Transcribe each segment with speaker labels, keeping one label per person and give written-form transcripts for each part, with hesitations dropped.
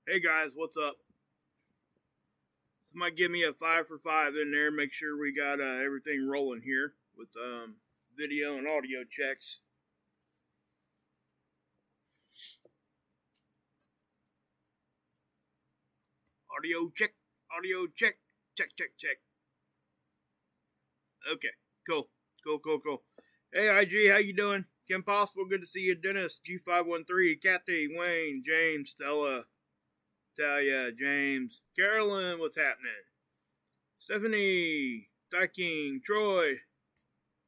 Speaker 1: Hey guys, what's up? Somebody give me a 5 for 5 in there. Make sure we got everything rolling here with video and audio checks. Audio check, check, check. Okay, cool. Hey IG, how you doing? Kim Possible, good to see you. Dennis, G513, Kathy, Wayne, James, Stella, Talia, James, Carolyn, what's happening? Stephanie, Dyking, Troy,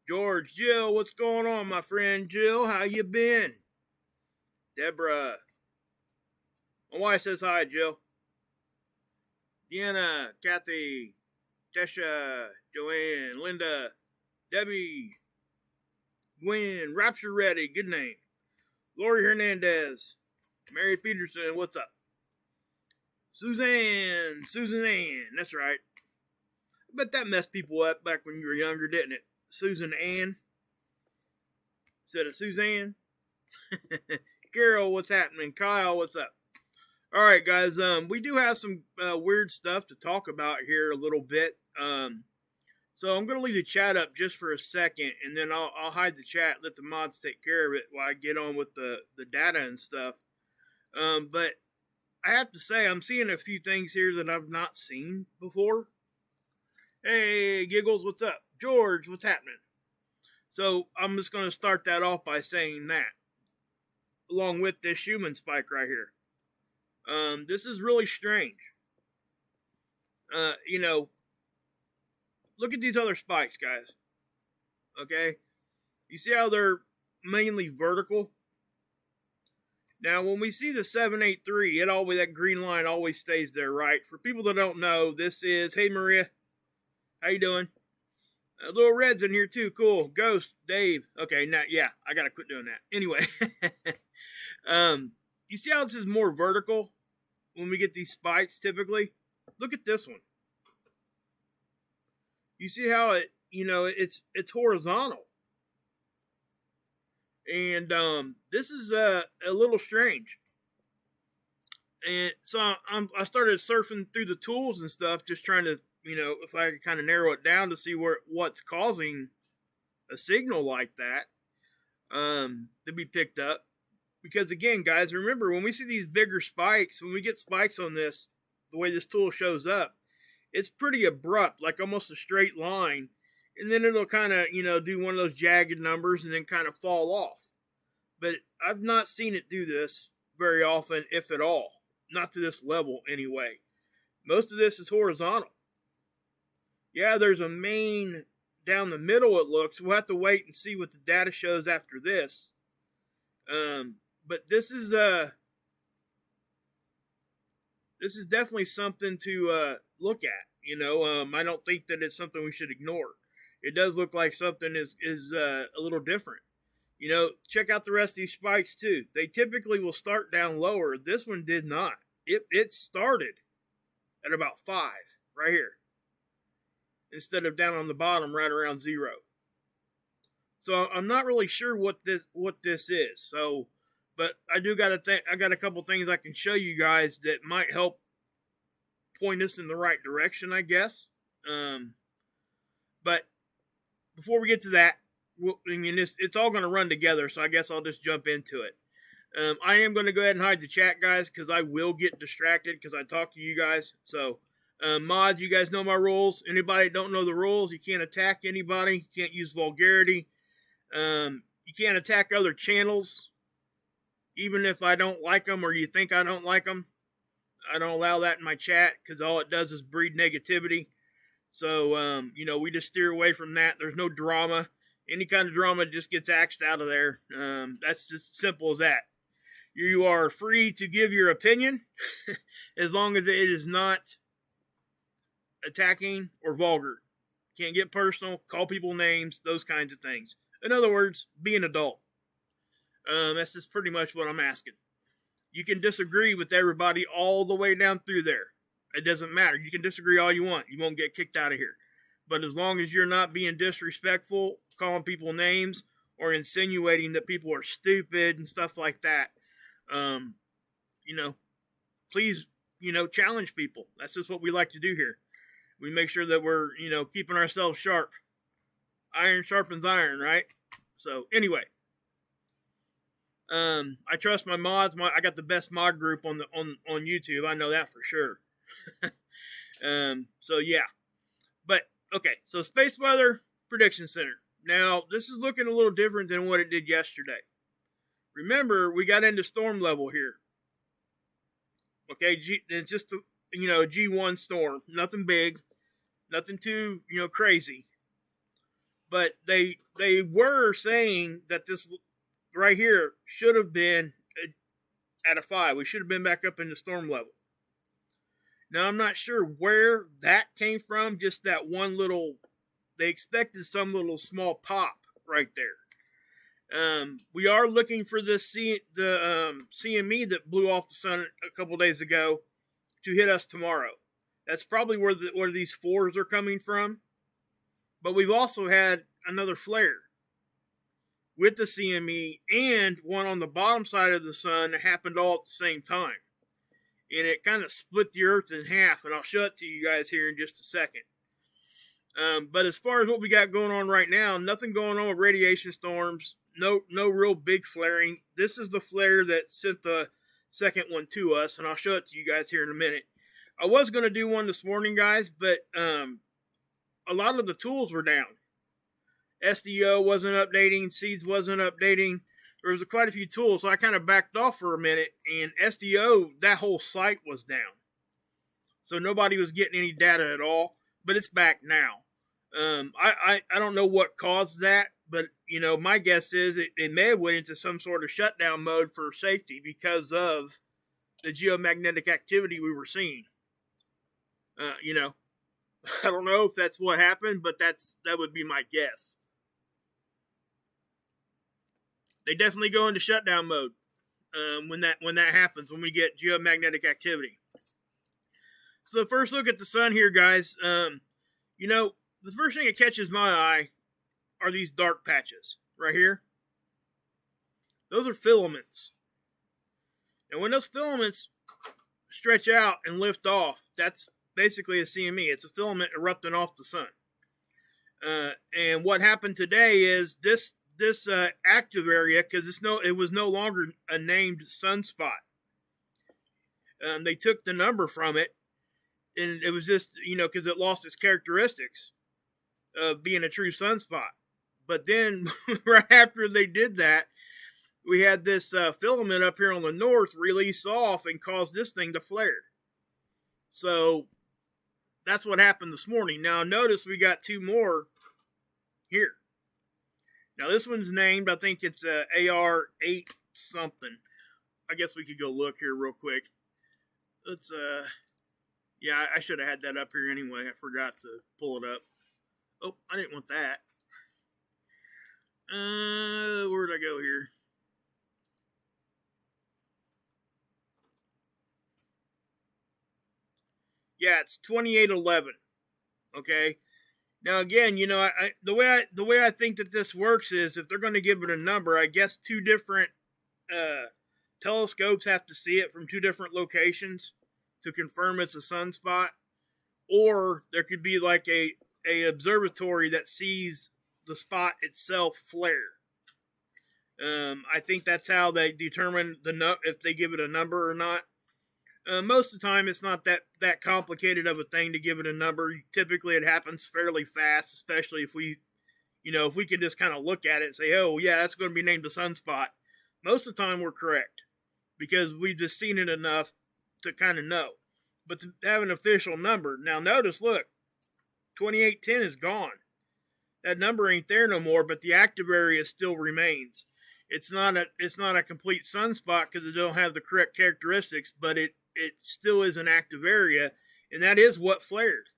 Speaker 1: George, Jill, what's going on, my friend Jill? How you been? Deborah. My wife says hi, Jill. Deanna, Kathy, Tesha, Joanne, Linda, Debbie, Gwen, Rapture Ready, good name. Lori Hernandez, Mary Peterson, what's up? Suzanne Ann, that's right. I bet that messed people up back when you were younger, didn't it? Susan Ann instead of Suzanne. Carol, what's happening? Kyle, what's up? All right, guys. We do have some weird stuff to talk about here a little bit. So I'm gonna leave the chat up just for a second, and then I'll hide the chat, let the mods take care of it while I get on with the data and stuff. But I have to say, I'm seeing a few things here that I've not seen before. Hey, Giggles, what's up? George, what's happening? So I'm just going to start that off by saying that, along with this Schumann spike right here. This is really strange. Look at these other spikes, guys. Okay? You see how they're mainly vertical? Now, when we see the 783, that green line always stays there, right? For people that don't know, this is, hey Maria, how you doing? Little Red's in here too, cool. Ghost, Dave. Okay, now, yeah, I gotta quit doing that. Anyway, you see how this is more vertical when we get these spikes typically? Look at this one. You see how it's horizontal. And this is a little strange. And so I started surfing through the tools and stuff, just trying to, if I could kind of narrow it down to see what's causing a signal like that to be picked up. Because again, guys, remember when we see these bigger spikes, when we get spikes on this, the way this tool shows up, it's pretty abrupt, like almost a straight line. And then it'll kind of, do one of those jagged numbers and then kind of fall off. But I've not seen it do this very often, if at all. Not to this level, anyway. Most of this is horizontal. Yeah, there's a main down the middle, it looks. We'll have to wait and see what the data shows after this. But this is definitely something to look at. I don't think that it's something we should ignore. It does look like something is a little different. Check out the rest of these spikes too. They typically will start down lower. This one did not. It started at about 5 right here, instead of down on the bottom right around 0. So I'm not really sure what this is. So, but I do got I got a couple things I can show you guys that might help point us in the right direction, I guess. But before we get to that, it's all going to run together, so I guess I'll just jump into it. I am going to go ahead and hide the chat, guys, because I will get distracted because I talk to you guys. So, mods, you guys know my rules. Anybody that don't know the rules, you can't attack anybody. You can't use vulgarity. You can't attack other channels, even if I don't like them or you think I don't like them. I don't allow that in my chat because all it does is breed negativity. So, we just steer away from that. There's no drama. Any kind of drama just gets axed out of there. That's just simple as that. You are free to give your opinion as long as it is not attacking or vulgar. Can't get personal, call people names, those kinds of things. In other words, be an adult. That's just pretty much what I'm asking. You can disagree with everybody all the way down through there. It doesn't matter. You can disagree all you want. You won't get kicked out of here. But as long as you're not being disrespectful, calling people names, or insinuating that people are stupid and stuff like that, please, challenge people. That's just what we like to do here. We make sure that we're, keeping ourselves sharp. Iron sharpens iron, right? So anyway, I trust my mods. I got the best mod group on YouTube. I know that for sure. So yeah, but okay. So Space Weather Prediction Center. Now this is looking a little different than what it did yesterday. Remember, we got into storm level here. Okay, it's just a G1 storm. Nothing big, nothing too crazy. But they were saying that this right here should have been at a 5. We should have been back up in the storm level. Now, I'm not sure where that came from. Just that one little, they expected some little small pop right there. We are looking for this CME that blew off the sun a couple days ago to hit us tomorrow. That's probably where these 4s are coming from. But we've also had another flare with the CME and one on the bottom side of the sun that happened all at the same time. And it kind of split the Earth in half, and I'll show it to you guys here in just a second. But as far as what we got going on right now, nothing going on with radiation storms, no real big flaring. This is the flare that sent the second one to us, and I'll show it to you guys here in a minute. I was going to do one this morning, guys, but a lot of the tools were down. SDO wasn't updating, Seeds wasn't updating. There was quite a few tools, so I kind of backed off for a minute, and SDO, that whole site was down. So nobody was getting any data at all, but it's back now. I don't know what caused that, but my guess is it may have went into some sort of shutdown mode for safety because of the geomagnetic activity we were seeing. I don't know if that's what happened, but that would be my guess. They definitely go into shutdown mode when that happens, when we get geomagnetic activity. So the first look at the sun here, guys. The first thing that catches my eye are these dark patches right here. Those are filaments. And when those filaments stretch out and lift off, that's basically a CME. It's a filament erupting off the sun. And what happened today is this active area, because it was no longer a named sunspot. They took the number from it, and it was just because it lost its characteristics of being a true sunspot. But then right after they did that, we had this filament up here on the north release off and caused this thing to flare. So that's what happened this morning. Now notice we got 2 more here. Now this one's named, I think it's AR8 something. I guess we could go look here real quick. Let's yeah, I should have had that up here anyway. I forgot to pull it up. Oh, I didn't want that. Where'd I go here? Yeah, it's 2811. Okay. Now again, the way I think that this works is if they're going to give it a number, I guess 2 different telescopes have to see it from 2 different locations to confirm it's a sunspot, or there could be like a observatory that sees the spot itself flare. I think that's how they determine if they give it a number or not. Most of the time, it's not that complicated of a thing to give it a number. Typically, it happens fairly fast, especially if we can just kind of look at it and say, oh, yeah, that's going to be named a sunspot. Most of the time, we're correct because we've just seen it enough to kind of know. But to have an official number, now notice, look, 2810 is gone. That number ain't there no more, but the active area still remains. It's not a complete sunspot because it don't have the correct characteristics, but it still is an active area, and that is what flared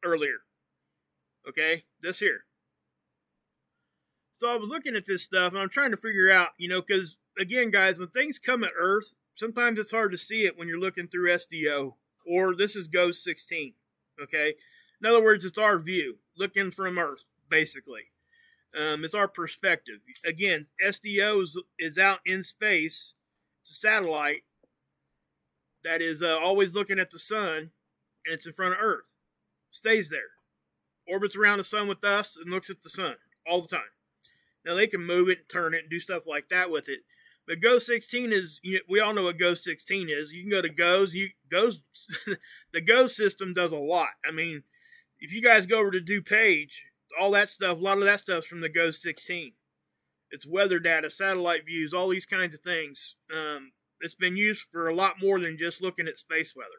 Speaker 1: earlier. Okay, this here. So I was looking at this stuff, and I'm trying to figure out, because, again, guys, when things come at Earth, sometimes it's hard to see it when you're looking through SDO, or this is GOES 16, okay? In other words, it's our view, looking from Earth, basically. It's our perspective. Again, SDO is out in space. It's a satellite. that is always looking at the sun, and it's in front of Earth. Stays there. Orbits around the sun with us and looks at the sun all the time. Now, they can move it and turn it and do stuff like that with it. But GO 16 is, we all know what GO 16 is. You can go to GOs. The GO system does a lot. I mean, if you guys go over to DuPage, all that stuff, a lot of that stuff's from the GO 16. It's weather data, satellite views, all these kinds of things. It's been used for a lot more than just looking at space weather.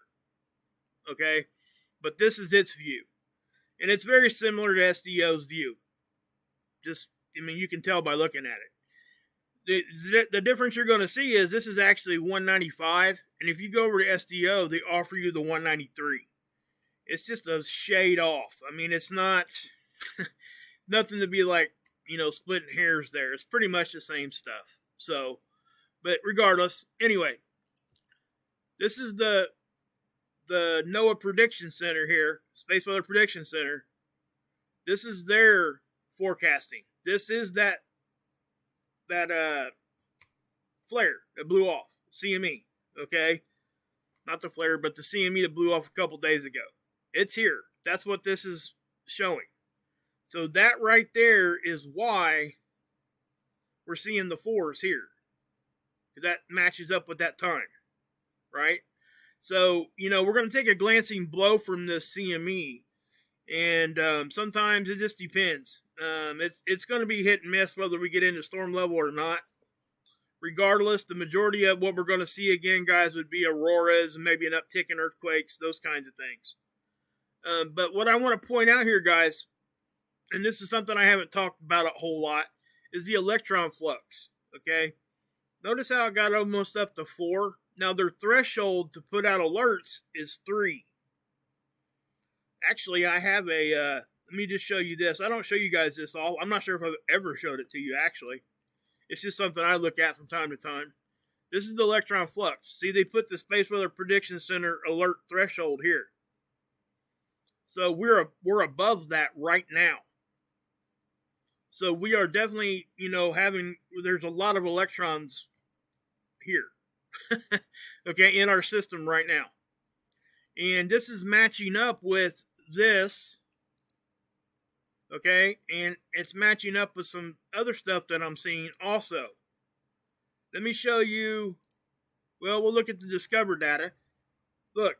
Speaker 1: Okay? But this is its view. And it's very similar to SDO's view. You can tell by looking at it. The difference you're going to see is this is actually 195. And if you go over to SDO, they offer you the 193. It's just a shade off. I mean, it's not nothing to be like, splitting hairs there. It's pretty much the same stuff. So, but regardless, anyway, this is the NOAA Prediction Center here, Space Weather Prediction Center. This is their forecasting. This is that flare that blew off, CME, okay? Not the flare, but the CME that blew off a couple days ago. It's here. That's what this is showing. So that right there is why we're seeing the 4s here. That matches up with that time, right? So, we're going to take a glancing blow from this CME. And sometimes it just depends. It's going to be hit and miss whether we get into storm level or not. Regardless, the majority of what we're going to see again, guys, would be auroras and maybe an uptick in earthquakes, those kinds of things. But what I want to point out here, guys, and this is something I haven't talked about a whole lot, is the electron flux, okay? Notice how it got almost up to 4. Now, their threshold to put out alerts is 3. Actually, I have let me just show you this. I don't show you guys this all. I'm not sure if I've ever showed it to you, actually. It's just something I look at from time to time. This is the electron flux. See, they put the Space Weather Prediction Center alert threshold here. So we're above that right now. So we are definitely, there's a lot of electrons here, okay, in our system right now. And this is matching up with this, okay, and it's matching up with some other stuff that I'm seeing also. Let me show you, we'll look at the Discover data. Look,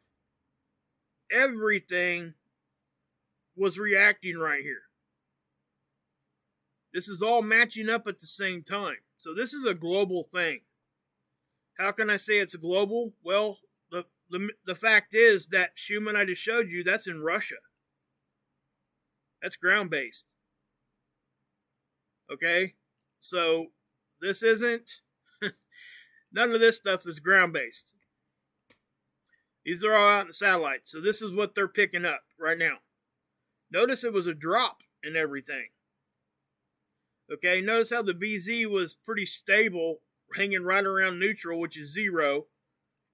Speaker 1: everything was reacting right here. This is all matching up at the same time. So this is a global thing. How can I say it's global? Well, the fact is that Schumann I just showed you, that's in Russia. That's ground-based. Okay? So this isn't, none of this stuff is ground-based. These are all out in the satellites. So this is what they're picking up right now. Notice it was a drop in everything. Okay, notice how the BZ was pretty stable, hanging right around neutral, which is 0.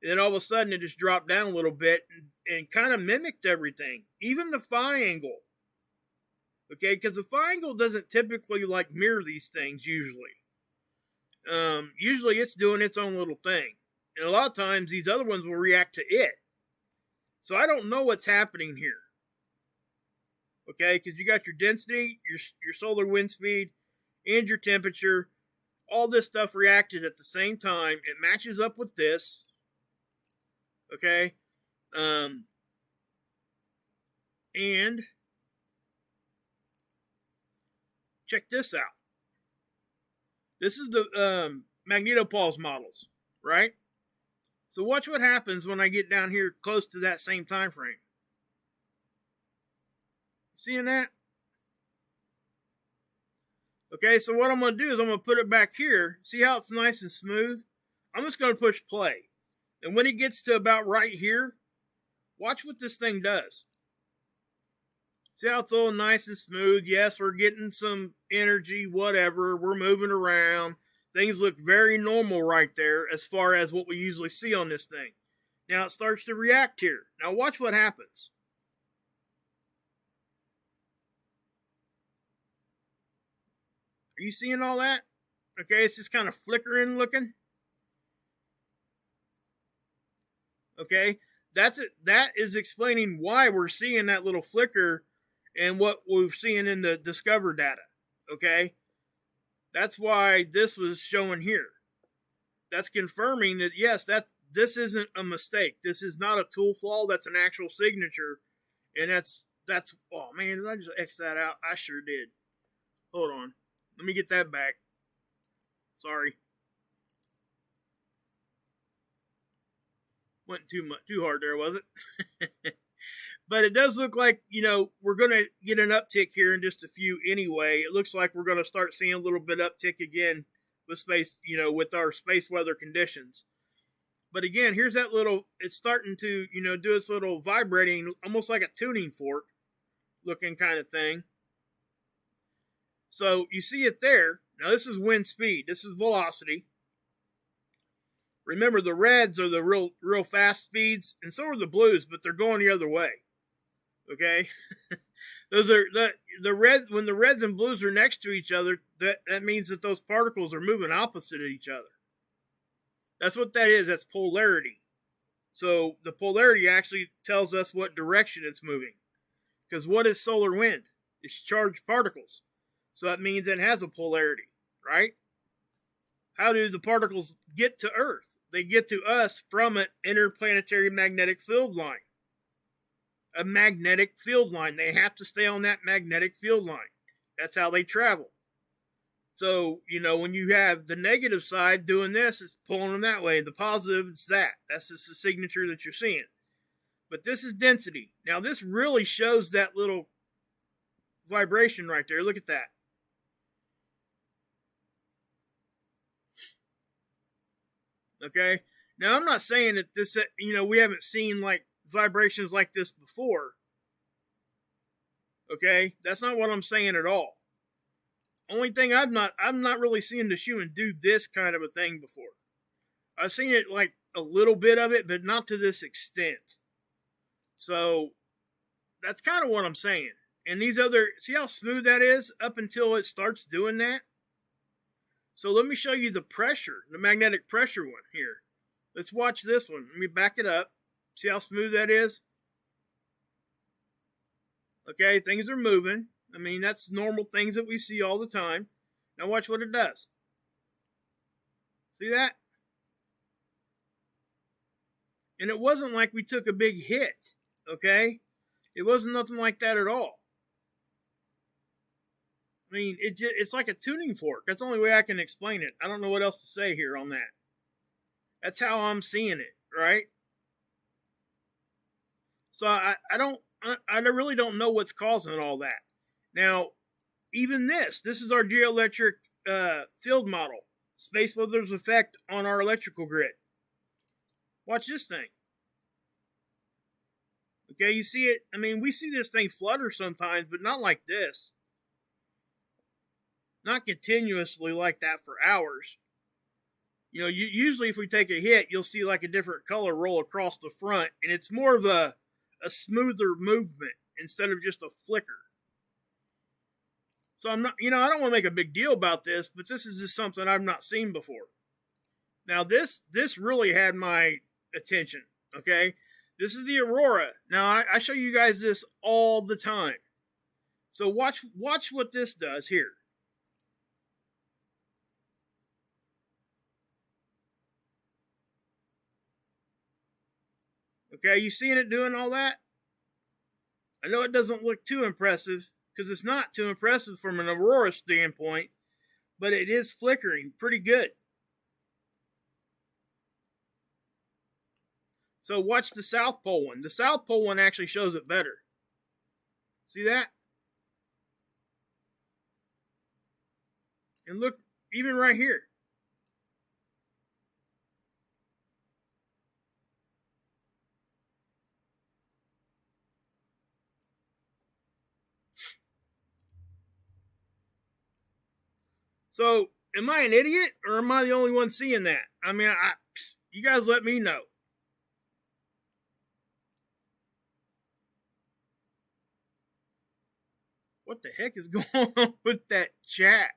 Speaker 1: And then all of a sudden it just dropped down a little bit and kind of mimicked everything. Even the phi angle. Okay, because the phi angle doesn't typically mirror these things usually. Usually it's doing its own little thing. And a lot of times these other ones will react to it. So I don't know what's happening here. Okay, because you got your density, your solar wind speed, and your temperature. All this stuff reacted at the same time. It matches up with this. Okay. And check this out. This is the Magnetosphere models, right? So watch what happens when I get down here close to that same time frame. Seeing that? Okay, so what I'm going to do is I'm going to put it back here. See how it's nice and smooth? I'm just going to push play. And when it gets to about right here, watch what this thing does. See how it's all nice and smooth? Yes, we're getting some energy, whatever. We're moving around. Things look very normal right there as far as what we usually see on this thing. Now it starts to react here. Now watch what happens. Are you seeing all that? Okay, it's just kind of flickering looking. Okay, that's it. That is explaining why we're seeing that little flicker and what we're seeing in the Discover data. Okay, that's why this was showing here. That's confirming that yes, this isn't a mistake. This is not a tool flaw. That's an actual signature, and that's. Oh man, did I just X that out? I sure did. Hold on, let me get that back. Sorry, went too hard there, was it? But it does look like, we're going to get an uptick here in just a few anyway. It looks like we're going to start seeing a little bit uptick again with space, with our space weather conditions. But again, here's that little, it's starting to, do its little vibrating, almost like a tuning fork looking kind of thing. So you see it there. Now this is wind speed. This is velocity. Remember, the reds are the real fast speeds, and so are the blues, but they're going the other way. Okay, those are the red. When the reds and blues are next to each other, that means that those particles are moving opposite of each other. That's what that is. That's polarity. So the polarity actually tells us what direction it's moving. Because what is solar wind? It's charged particles. So that means it has a polarity, right? How do the particles get to Earth? They get to us from an interplanetary magnetic field line. A magnetic field line. They have to stay on that magnetic field line. That's how they travel. So, when you have the negative side doing this, it's pulling them that way. The positive is that. That's just the signature that you're seeing. But this is density. Now, this really shows that little vibration right there. Look at that. Okay? Now, I'm not saying that this, we haven't seen, like, vibrations like this before. Okay? That's not what I'm saying at all. Only thing I'm not really seeing the Schumann do this kind of a thing before. I've seen it like a little bit of it, but not to this extent. So that's kind of what I'm saying. And these see how smooth that is up until it starts doing that? So let me show you the pressure, the magnetic pressure one here. Let's watch this one. Let me back it up. See how smooth that is? Okay, things are moving. I mean, that's normal things that we see all the time. Now watch what it does. See that? And it wasn't like we took a big hit, okay? It wasn't nothing like that at all. I mean, it's like a tuning fork. That's the only way I can explain it. I don't know what else to say here on that. That's how I'm seeing it, right? So I really don't know what's causing all that. Now, even this is our geoelectric field model. Space weather's effect on our electrical grid. Watch this thing. Okay, you see it? I mean, we see this thing flutter sometimes, but not like this. Not continuously like that for hours. Usually if we take a hit, you'll see like a different color roll across the front, and it's more of a smoother movement instead of just a flicker. So I'm not, I don't want to make a big deal about this, but this is just something I've not seen before. Now this really had my attention, okay? This is the Aurora. Now I show you guys this all the time. So watch what this does here. Okay, you seeing it doing all that? I know it doesn't look too impressive, because it's not too impressive from an Aurora standpoint, but it is flickering pretty good. So watch the South Pole one. The South Pole one actually shows it better. See that? And look, even right here. So, am I an idiot, or am I the only one seeing that? I mean, you guys let me know. What the heck is going on with that chat?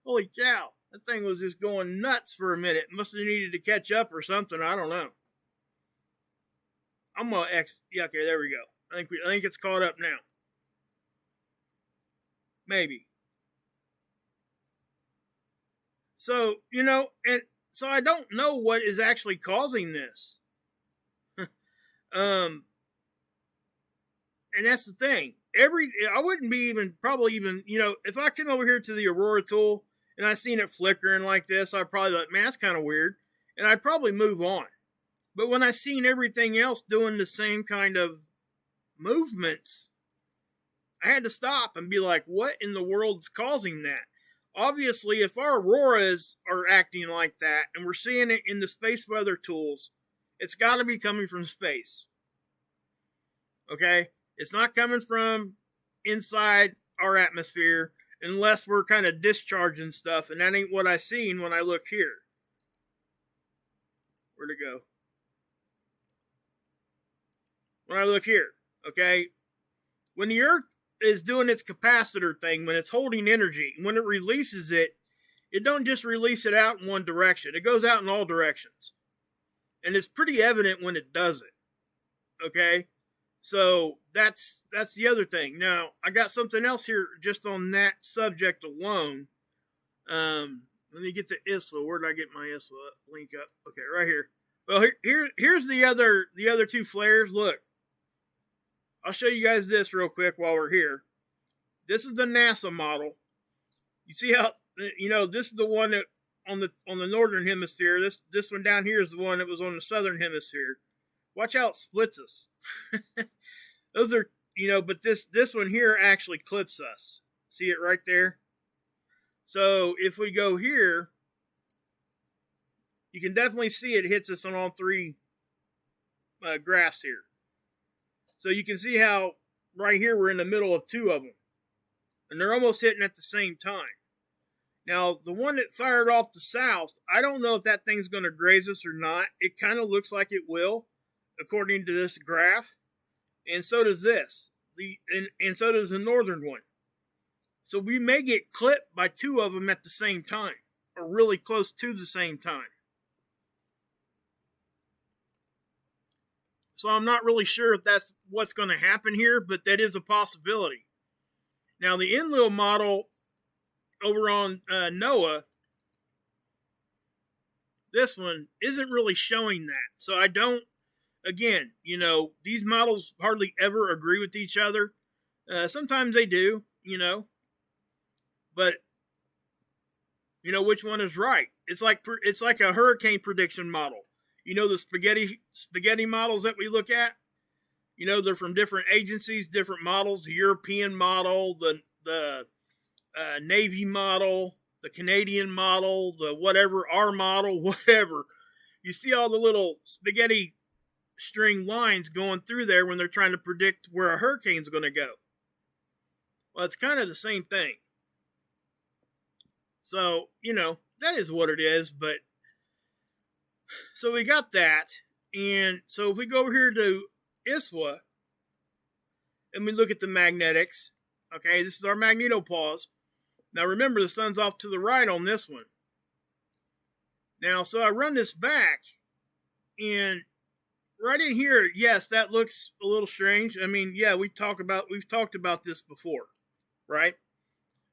Speaker 1: Holy cow. That thing was just going nuts for a minute. Must have needed to catch up or something. I don't know. I'm gonna X. Yeah, okay, there we go. I think it's caught up now. Maybe. So, and so I don't know what is actually causing this. And that's the thing. I wouldn't be probably even, if I came over here to the Aurora tool and I seen it flickering like this, I'd probably like, man, that's kind of weird. And I'd probably move on. But when I seen everything else doing the same kind of movements, I had to stop and be like, what in the world is causing that? Obviously, if our auroras are acting like that and we're seeing it in the space weather tools, it's got to be coming from space. Okay? It's not coming from inside our atmosphere unless we're kind of discharging stuff, and that ain't what I seen when I look here. Where'd it go? When I look here, okay? When the Earth is doing its capacitor thing, when it's holding energy, when it releases it, it don't just release it out in one direction. It goes out in all directions. And it's pretty evident when it does it. Okay? So that's the other thing. Now, I got something else here just on that subject alone. Let me get to ISWA. Where did I get my ISWA link up? Okay, right here. Well, here's the other two flares. Look. I'll show you guys this real quick while we're here. This is the NASA model. You see how, this is the one that on the northern hemisphere. This one down here is the one that was on the southern hemisphere. Watch how it splits us. Those are, but this one here actually clips us. See it right there? So if we go here, you can definitely see it hits us on all three graphs here. So you can see how right here we're in the middle of two of them. And they're almost hitting at the same time. Now, the one that fired off the south, I don't know if that thing's going to graze us or not. It kind of looks like it will, according to this graph. And so does this. And so does the northern one. So we may get clipped by two of them at the same time. Or really close to the same time. So I'm not really sure if that's what's going to happen here, but that is a possibility. Now, the Enlil model over on NOAA, this one isn't really showing that. So I don't, again, these models hardly ever agree with each other. Sometimes they do, but, which one is right? It's like a hurricane prediction model. The spaghetti models that we look at, they're from different agencies, different models, the European model, the Navy model, the Canadian model, the whatever, our model, whatever. You see all the little spaghetti string lines going through there when they're trying to predict where a hurricane's going to go. Well, it's kind of the same thing. So, that is what it is, but so we got that, and so if we go over here to ISWA, and we look at the magnetics, okay, this is our magnetopause. Now remember, the sun's off to the right on this one. Now, so I run this back, and right in here, yes, that looks a little strange. I mean, yeah, we've talked about this before, right?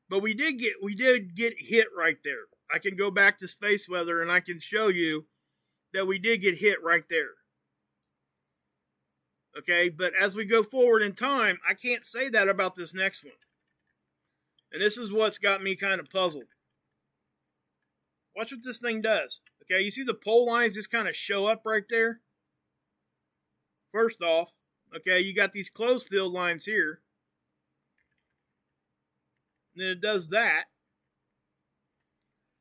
Speaker 1: But we did get hit right there. I can go back to space weather, and I can show you that we did get hit right there. Okay, but as we go forward in time, I can't say that about this next one. And this is what's got me kind of puzzled. Watch what this thing does. Okay, you see the pole lines just kind of show up right there? First off, okay, you got these closed field lines here. And then it does that.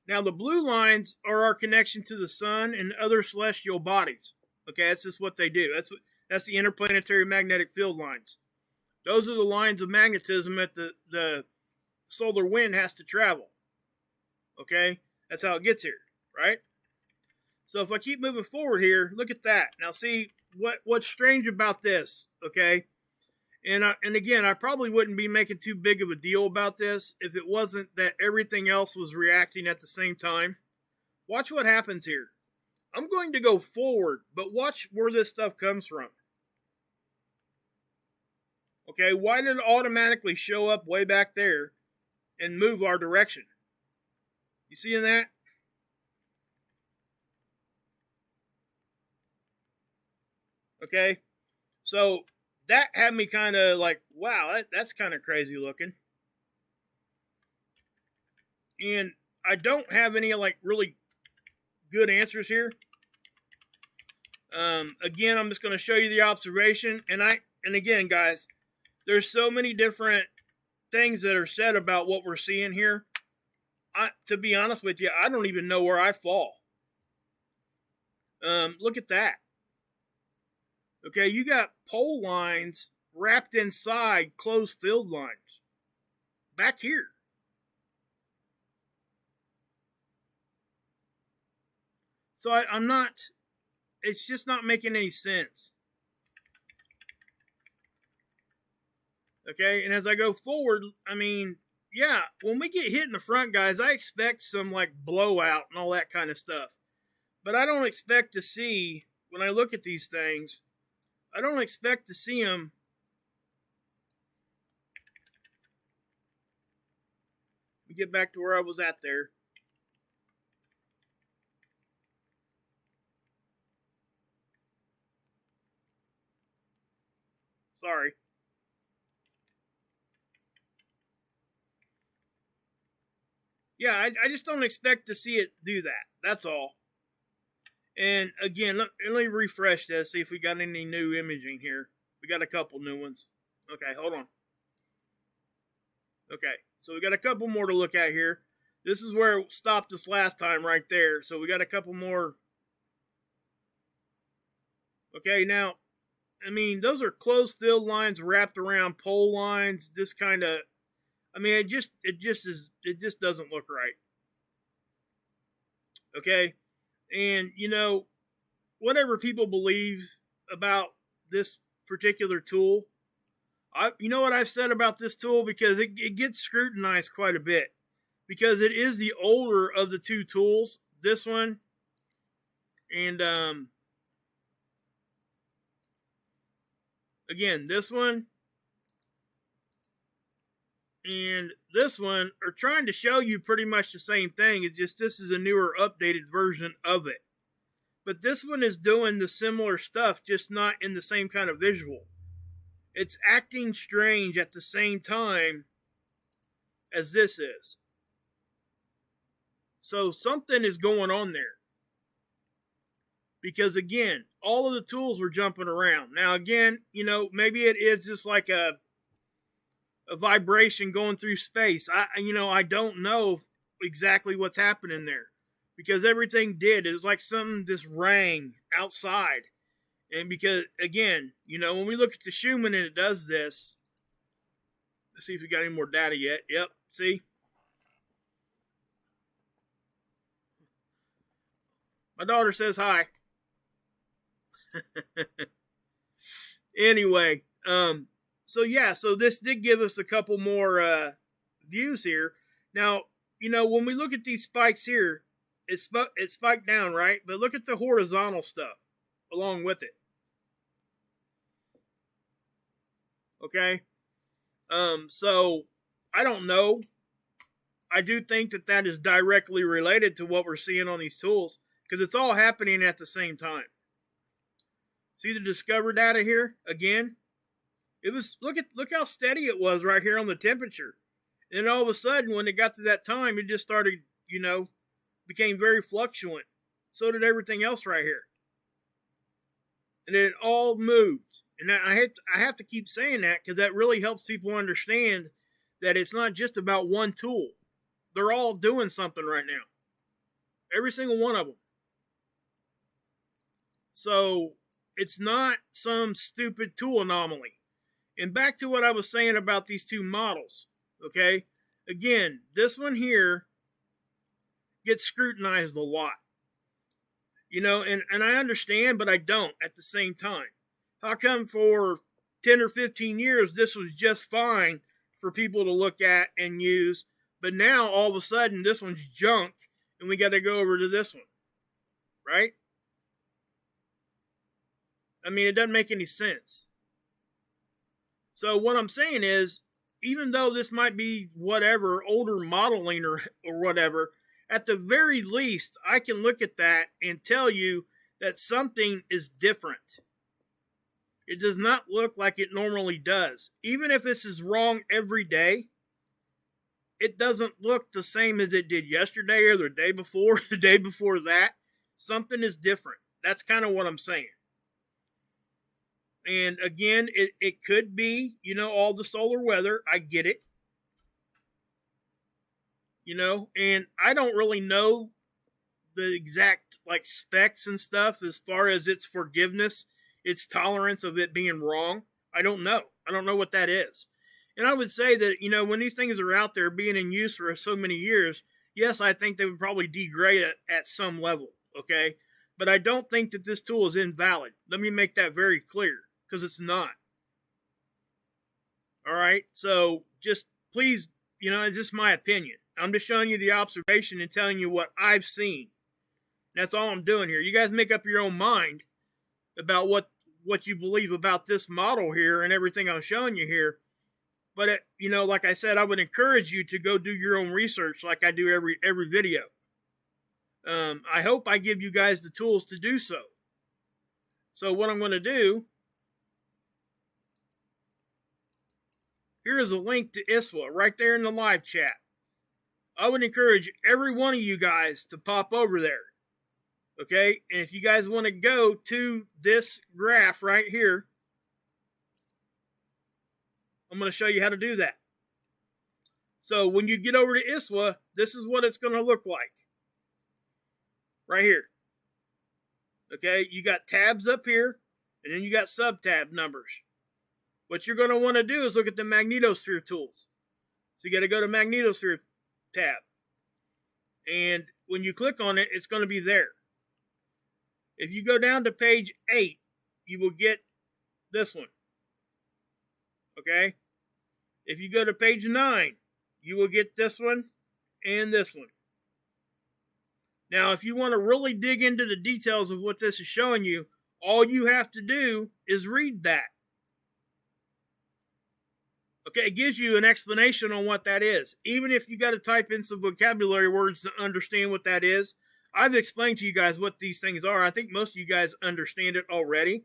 Speaker 1: Now, the blue lines are our connection to the sun and other celestial bodies. Okay, that's just what they do. That's the interplanetary magnetic field lines. Those are the lines of magnetism that the solar wind has to travel. Okay, that's how it gets here, right? So if I keep moving forward here, look at that. Now, see what's strange about this, okay? And again, I probably wouldn't be making too big of a deal about this if it wasn't that everything else was reacting at the same time. Watch what happens here. I'm going to go forward, but watch where this stuff comes from. Okay, why did it automatically show up way back there and move our direction? You seeing that? Okay, so that had me kind of like, wow, that's kind of crazy looking. And I don't have any like really good answers here. Again, I'm just going to show you the observation, and again, guys, there's so many different things that are said about what we're seeing here. To be honest with you, I don't even know where I fall. Look at that. Okay, you got pole lines wrapped inside closed field lines back here. So I'm not, it's just not making any sense. Okay, and as I go forward, I mean, yeah, when we get hit in the front, guys, I expect some like blowout and all that kind of stuff. But I don't expect to see, when I look at these things, I don't expect to see them. Let me get back to where I was at there. Sorry. Yeah, I just don't expect to see it do that. That's all. And again, let me refresh this, see if we got any new imaging here. We got a couple new ones. Okay, hold on. Okay, so we got a couple more to look at here. This is where it stopped us last time right there. So we got a couple more. Okay, now, I mean, those are closed field lines wrapped around pole lines. This kind of, I mean, it just doesn't look right. Okay, and you know, whatever people believe about this particular tool, you know what I've said about this tool, because it gets scrutinized quite a bit, because it is the older of the two tools. This one, and again, this one and this one are trying to show you pretty much the same thing. It's just this is a newer, updated version of it. But this one is doing the similar stuff, just not in the same kind of visual. It's acting strange at the same time as this is. So something is going on there. Because again, all of the tools were jumping around. Now again, you know, maybe it is just like a vibration going through space. I don't know exactly what's happening there, because everything did. It was like something just rang outside. And because, again, you know, when we look at the Schumann and it does this, let's see if we got any more data yet. Yep, see? My daughter says hi. Anyway, so yeah, so this did give us a couple more views here. Now, you know, when we look at these spikes here, it's spiked down, right? But look at the horizontal stuff along with it. Okay? So, I don't know. I do think that is directly related to what we're seeing on these tools, because it's all happening at the same time. See the discover data here again? It was look how steady it was right here on the temperature. And all of a sudden, when it got to that time, it just started, you know, became very fluctuant. So did everything else right here. And then it all moved. And I have to keep saying that, because that really helps people understand that it's not just about one tool. They're all doing something right now. Every single one of them. So it's not some stupid tool anomaly. And back to what I was saying about these two models. Okay? Again, this one here gets scrutinized a lot. You know, and I understand, but I don't at the same time. How come for 10 or 15 years this was just fine for people to look at and use, but now all of a sudden this one's junk and we got to go over to this one? Right? I mean, it doesn't make any sense. So what I'm saying is, even though this might be whatever, older modeling or whatever, at the very least, I can look at that and tell you that something is different. It does not look like it normally does. Even if this is wrong every day, it doesn't look the same as it did yesterday or the day before, the day before that. Something is different. That's kind of what I'm saying. And again, it could be, all the solar weather. I get it. And I don't really know the exact specs and stuff as far as its forgiveness, its tolerance of it being wrong. I don't know. I don't know what that is. And I would say that, when these things are out there being in use for so many years, yes, I think they would probably degrade it at some level, okay? But I don't think that this tool is invalid. Let me make that very clear, because it's not. All right? So just please, it's just my opinion. I'm just showing you the observation and telling you what I've seen. That's all I'm doing here. You guys make up your own mind about what you believe about this model here and everything I'm showing you here. But, like I said, I would encourage you to go do your own research like I do every video. I hope I give you guys the tools to do so. So what I'm going to do, here is a link to ISWA right there in the live chat. I would encourage every one of you guys to pop over there. Okay? And if you guys want to go to this graph right here, I'm going to show you how to do that. So when you get over to ISWA, this is what it's going to look like. Right here. Okay? You got tabs up here, and then you got sub-tab numbers. What you're going to want to do is look at the Magnetosphere tools. So you got to go to Magnetosphere tab. And when you click on it, it's going to be there. If you go down to page 8, you will get this one. Okay? If you go to page 9, you will get this one and this one. Now, if you want to really dig into the details of what this is showing you, all you have to do is read that. Okay, it gives you an explanation on what that is. Even if you got to type in some vocabulary words to understand what that is, I've explained to you guys what these things are. I think most of you guys understand it already.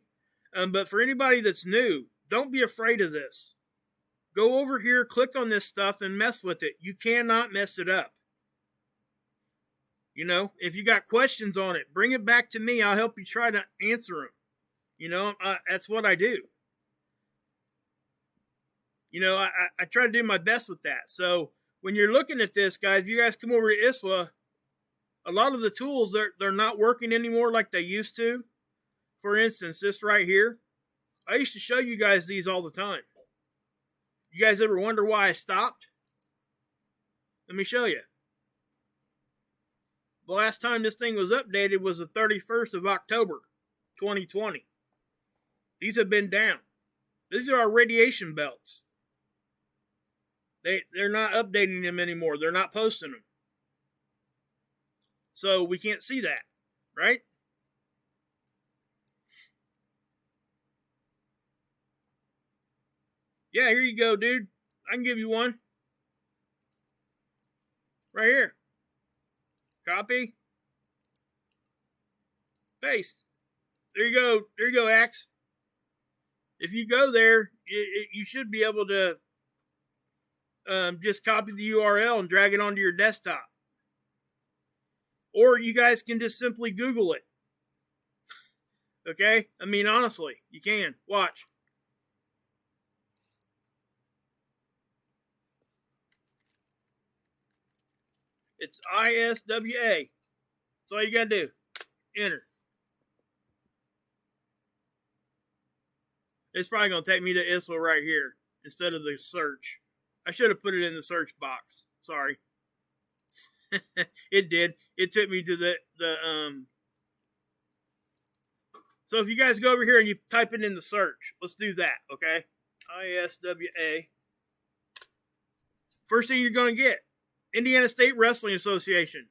Speaker 1: But for anybody that's new, don't be afraid of this. Go over here, click on this stuff, and mess with it. You cannot mess it up. If you got questions on it, bring it back to me. I'll help you try to answer them. That's what I do. I try to do my best with that. So when you're looking at this, guys, you guys come over to ISWA, a lot of the tools, they're not working anymore like they used to. For instance, this right here, I used to show you guys these all the time. You guys ever wonder why I stopped? Let me show you. The last time this thing was updated was the 31st of October, 2020. These have been down. These are our radiation belts. They're not updating them anymore. They're not posting them. So we can't see that, right? Yeah, here you go, dude. I can give you one. Right here. Copy. Paste. There you go. There you go, Axe. If you go there, you should be able to just copy the URL and drag it onto your desktop. Or you guys can just simply Google it. Okay? I mean, honestly, you can. Watch. It's ISWA. That's all you got to do. Enter. It's probably going to take me to ISWA right here instead of the search. I should have put it in the search box. Sorry. It did. It took me to the So if you guys go over here and you type it in the search, let's do that, okay? ISWA. First thing you're going to get, Indiana State Wrestling Association.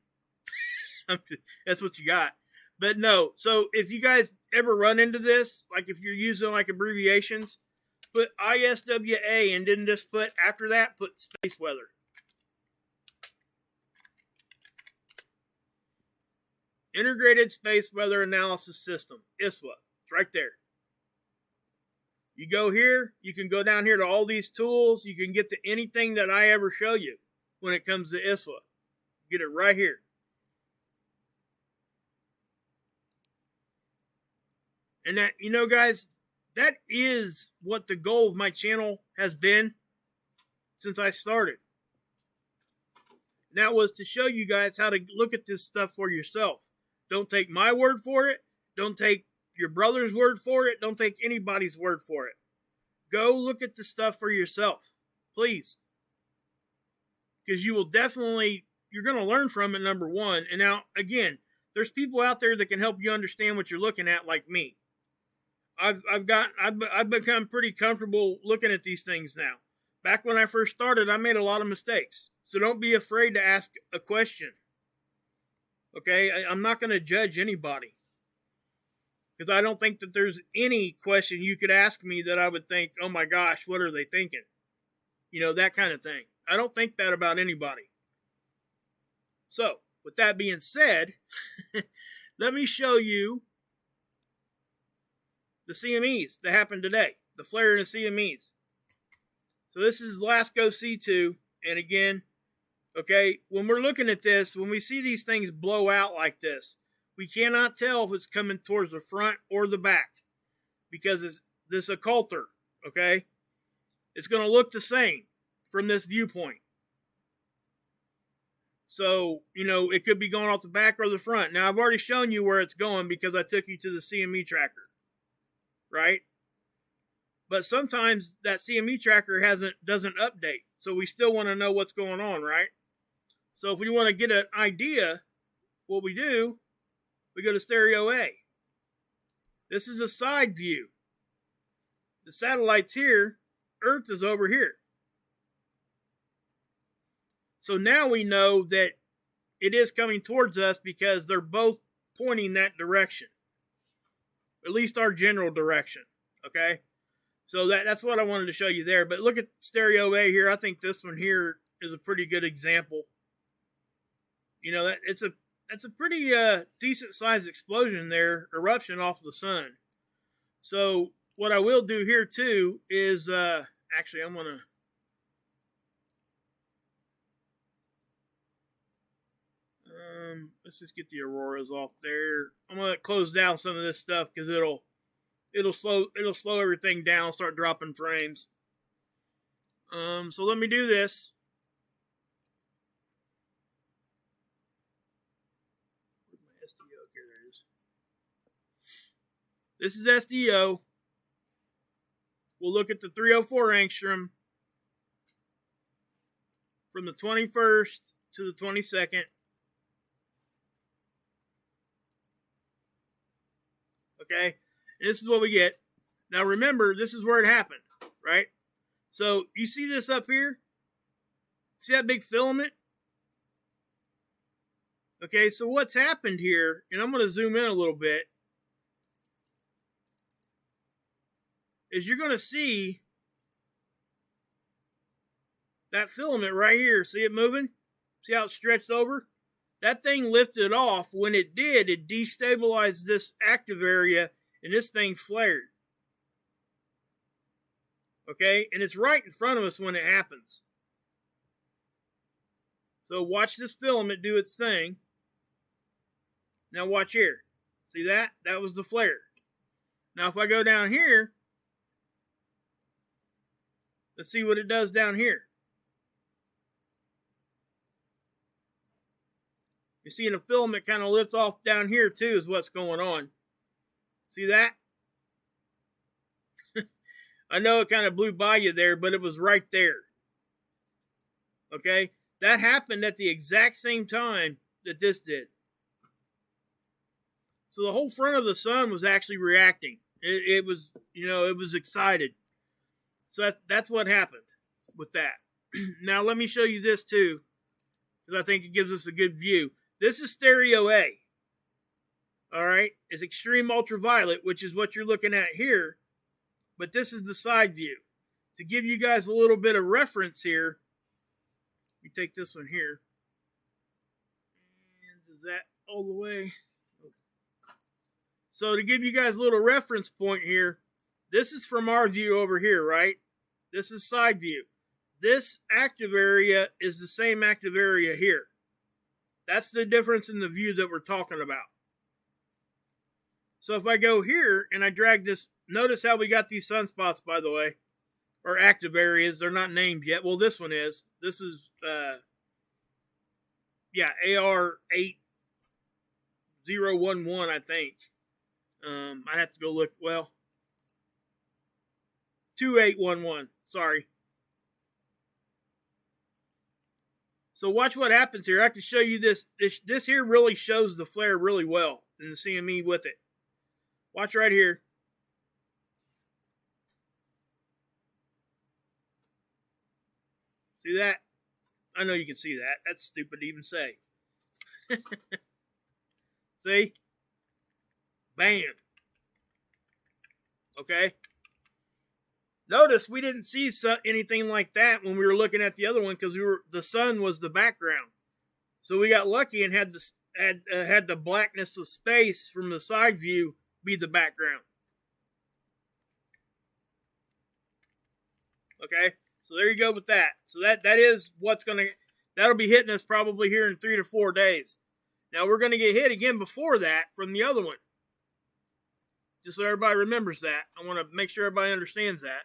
Speaker 1: That's what you got. But no, so if you guys ever run into this, like if you're using like abbreviations, put ISWA, and then just put, after that, put space weather. Integrated Space Weather Analysis System, ISWA. It's right there. You go here, you can go down here to all these tools. You can get to anything that I ever show you when it comes to ISWA. Get it right here. And that, you know, guys, that is what the goal of my channel has been since I started. And that was to show you guys how to look at this stuff for yourself. Don't take my word for it. Don't take your brother's word for it. Don't take anybody's word for it. Go look at the stuff for yourself, please. Because you will definitely, you're going to learn from it, number one. And now, again, there's people out there that can help you understand what you're looking at, like me. I've become pretty comfortable looking at these things now. Back when I first started, I made a lot of mistakes. So don't be afraid to ask a question. Okay, I'm not going to judge anybody. Because I don't think that there's any question you could ask me that I would think, oh my gosh, what are they thinking? You know, that kind of thing. I don't think that about anybody. So, with that being said, let me show you the CMEs that happened today. The flare and the CMEs. So this is LASCO C2. And again, okay, when we're looking at this, when we see these things blow out like this, we cannot tell if it's coming towards the front or the back because it's this occulter, okay? It's going to look the same from this viewpoint. So, you know, it could be going off the back or the front. Now, I've already shown you where it's going because I took you to the CME tracker, right? But sometimes that CME tracker doesn't update. So we still want to know what's going on, right? So if we want to get an idea, what we do, we go to stereo A. This is a side view. The satellite's here. Earth is over here. So now we know that it is coming towards us because they're both pointing that direction. At least our general direction. Okay? So that's what I wanted to show you there. But look at stereo A here. I think this one here is a pretty good example. You know, that's a pretty decent sized explosion there, eruption off the sun. So what I will do here too is, actually I'm going to, let's just get the auroras off there. I'm going to close down some of this stuff because it'll slow everything down, start dropping frames. So let me do this. Where's my SDO? Here it is. This is SDO. We'll look at the 304 angstrom from the 21st to the 22nd. Okay, this is what we get. Now remember, this is where it happened, right? So you see this up here? See that big filament? Okay, so what's happened here, and I'm going to zoom in a little bit, is you're going to see that filament right here. See it moving? See how it stretched over? That thing lifted off. When it did, it destabilized this active area, and this thing flared. Okay? And it's right in front of us when it happens. So watch this filament do its thing. Now watch here. See that? That was the flare. Now if I go down here, let's see what it does down here. You're seeing the filament kind of lift off down here too is what's going on. See that? I know it kind of blew by you there, but it was right there. Okay? That happened at the exact same time that this did. So the whole front of the sun was actually reacting. It was, you know, it was excited. So that's what happened with that. Now let me show you this too, because I think it gives us a good view. This is stereo A. All right, it's extreme ultraviolet, which is what you're looking at here. but this is the side view. To give you guys a little bit of reference here, we take this one here. And is that all the way? Okay. So to give you guys a little reference point here, this is from our view over here, right? This is side view. This active area is the same active area here. That's the difference in the view that we're talking about. So if I go here and I drag this, notice how we got these sunspots, by the way, or active areas. They're not named yet. Well, this one is. This is, AR8011, I think. I'd have to go look. Well, 2811. Sorry. So watch what happens here. I can show you this. This here really shows the flare really well and the CME with it. Watch right here. See that? I know you can see that. That's stupid to even say. See? Bam. Okay? Notice we didn't see anything like that when we were looking at the other one because the sun was the background. So we got lucky and had the blackness of space from the side view be the background. Okay? So there you go with that. So that is what's that'll be hitting us probably here in 3 to 4 days. Now we're going to get hit again before that from the other one. Just so everybody remembers that. I want to make sure everybody understands that.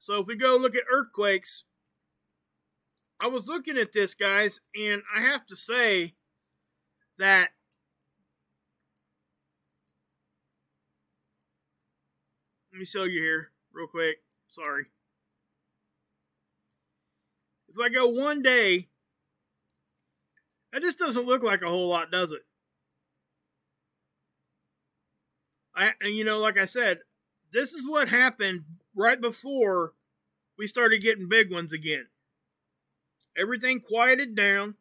Speaker 1: So if we go look at earthquakes, I was looking at this, guys, and I have to say that let me show you here real quick. Sorry. If I go 1 day, that just doesn't look like a whole lot, does it? And you know, like I said, this is what happened right before we started getting big ones again. Everything quieted down.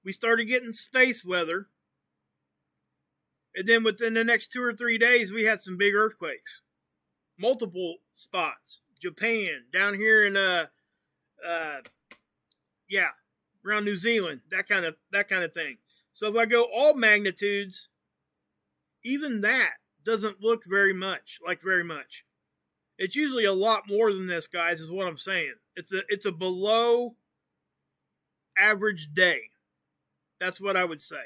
Speaker 1: We started getting space weather. And then within the next 2 or 3 days, we had some big earthquakes. Multiple spots. Japan, down here in around New Zealand, that kind of thing. So if I go all magnitudes, even that doesn't look very much. It's usually a lot more than this, guys, is what I'm saying. It's a below average day. That's what I would say.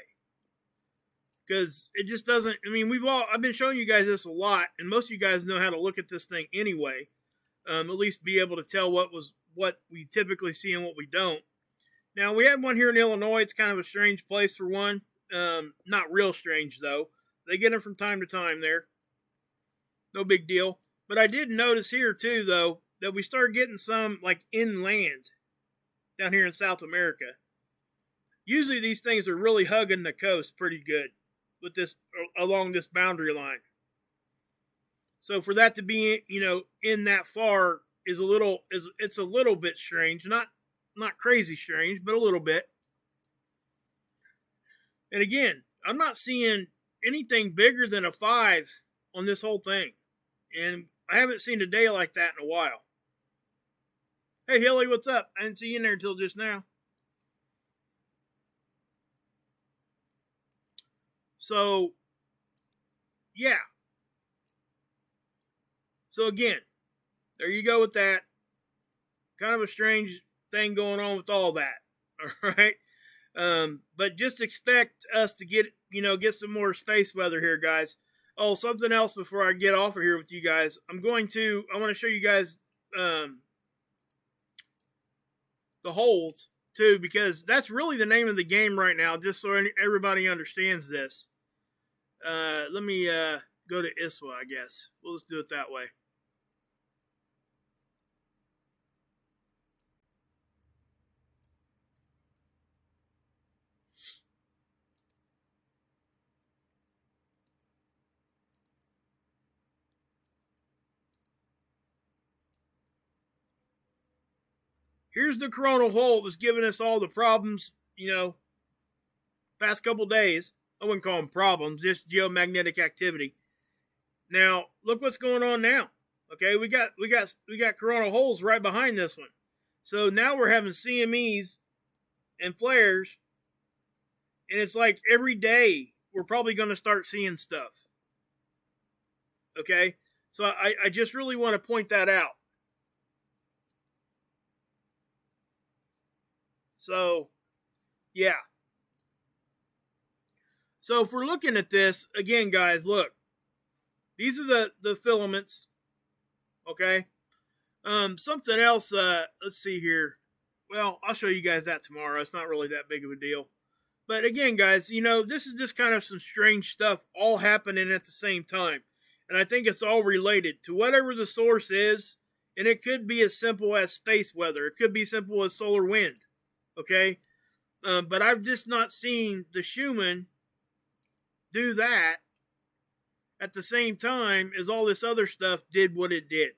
Speaker 1: Because it just doesn't, I mean, I've been showing you guys this a lot, and most of you guys know how to look at this thing anyway. At least be able to tell what we typically see and what we don't. Now, we have one here in Illinois. It's kind of a strange place for one. Not real strange, though. They get them from time to time there. No big deal. But I did notice here, too, though, that we started getting some, like, inland down here in South America. Usually these things are really hugging the coast pretty good with this along this boundary line. So for that to be, in that far it's a little bit strange. Not crazy strange, but a little bit. And again, I'm not seeing anything bigger than a 5 on this whole thing. And I haven't seen a day like that in a while. Hey, Hilly, what's up? I didn't see you in there until just now. So, yeah. So again, there you go with that. Kind of a strange thing going on with all that. All right. But just expect us to get some more space weather here, guys. Oh, something else before I get off of here with you guys. I want to show you guys the holes too, because that's really the name of the game right now, just so everybody understands this. Let me go to ISWA, I guess. We'll just do it that way. Here's the coronal hole that's giving us all the problems, past couple days. I wouldn't call them problems, just geomagnetic activity. Now, look what's going on now. Okay, we got coronal holes right behind this one. So now we're having CMEs and flares, and it's like every day we're probably going to start seeing stuff. Okay, so I just really want to point that out. So, yeah. So if we're looking at this, again, guys, look. These are the filaments. Okay. Something else, let's see here. Well, I'll show you guys that tomorrow. It's not really that big of a deal. But again, guys, this is just kind of some strange stuff all happening at the same time. And I think it's all related to whatever the source is. And it could be as simple as space weather. It could be simple as solar wind. Okay? But I've just not seen the Schumann do that at the same time as all this other stuff did what it did.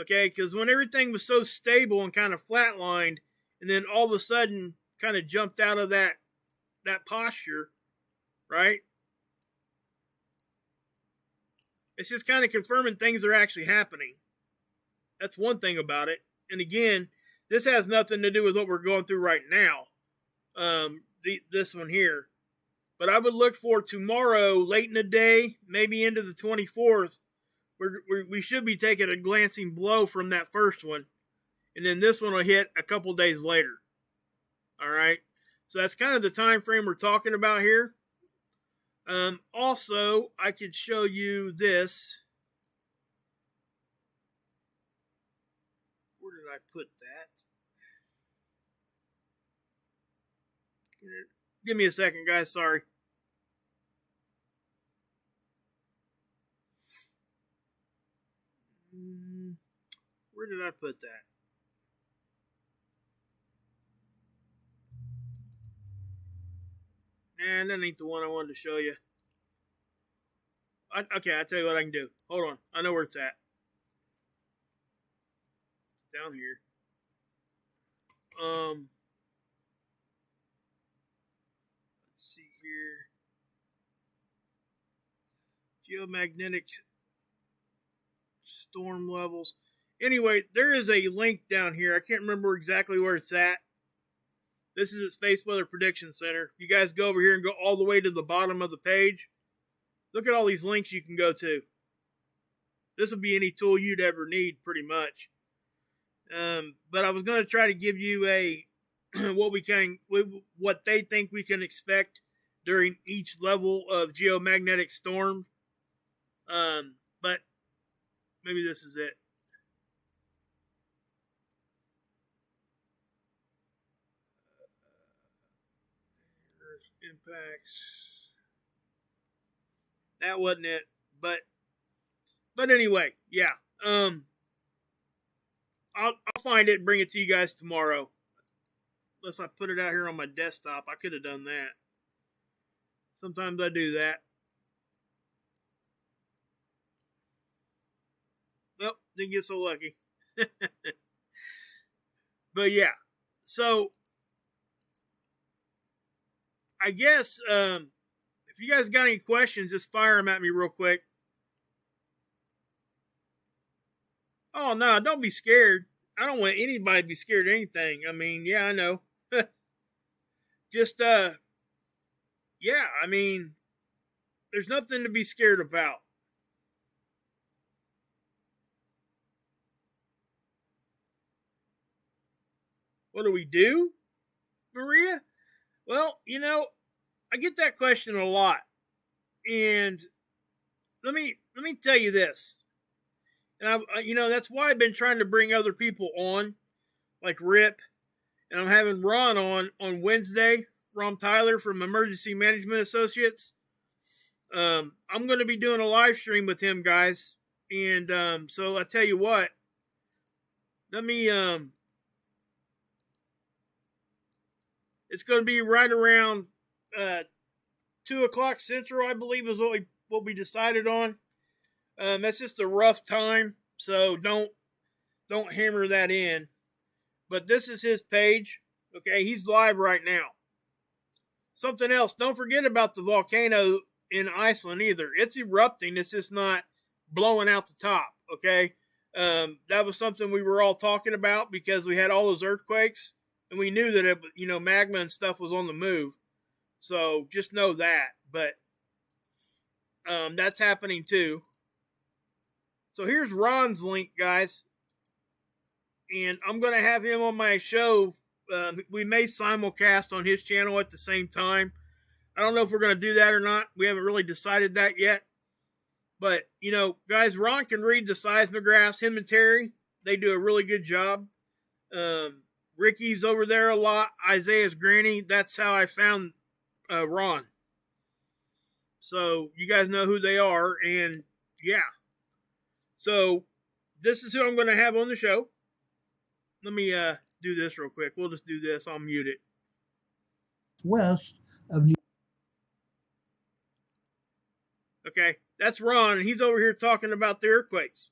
Speaker 1: Okay? Because when everything was so stable and kind of flatlined, and then all of a sudden kind of jumped out of that posture, right? It's just kind of confirming things are actually happening. That's one thing about it. And again, this has nothing to do with what we're going through right now. This one here. But I would look for tomorrow, late in the day, maybe into the 24th, we should be taking a glancing blow from that first one. And then this one will hit a couple days later. All right. So that's kind of the time frame we're talking about here. Also, I could show you this. Where did I put that? Give me a second, guys. Sorry. Where did I put that? Nah, that ain't the one I wanted to show you. Okay, I'll tell you what I can do. Hold on. I know where it's at. It's down here. Let's see here. Geomagnetic storm levels. Anyway, there is a link down here. I can't remember exactly where it's at. This is at Space Weather Prediction Center. You guys go over here and go all the way to the bottom of the page. Look at all these links you can go to. This will be any tool you'd ever need, pretty much. But I was going to try to give you a what they think we can expect during each level of geomagnetic storm. But maybe this is it. Impacts. That wasn't it, but anyway, yeah. I'll find it and bring it to you guys tomorrow. Unless I put it out here on my desktop, I could have done that. Sometimes I do that. Well, didn't get so lucky. But yeah, so I guess if you guys got any questions, just fire them at me real quick. Oh, no, don't be scared. I don't want anybody to be scared of anything. I mean, yeah, I know. Just, yeah, I mean, there's nothing to be scared about. What do we do, Maria? Well, I get that question a lot. And let me tell you this. And that's why I've been trying to bring other people on, like Rip, and I'm having Ron on Wednesday, Ron Tyler from Emergency Management Associates. I'm going to be doing a live stream with him, guys. And so I tell you what, let me it's going to be right around 2:00 Central, I believe, is what we decided on. That's just a rough time, so don't hammer that in. But this is his page. Okay, he's live right now. something else. Don't forget about the volcano in Iceland either. It's erupting. It's just not blowing out the top. Okay. That was something we were all talking about because we had all those earthquakes and we knew that magma and stuff was on the move. So just know that. But that's happening too. So here's Ron's link, guys. And I'm going to have him on my show. We may simulcast on his channel at the same time. I don't know if we're going to do that or not. We haven't really decided that yet. But, guys, Ron can read the seismographs. Him and Terry, they do a really good job. Ricky's over there a lot. Isaiah's granny. That's how I found Ron. So you guys know who they are. And, yeah. So this is who I'm going to have on the show. Let me do this real quick. We'll just do this. I'll mute it.
Speaker 2: West of New.
Speaker 1: Okay, that's Ron, and he's over here talking about the earthquakes.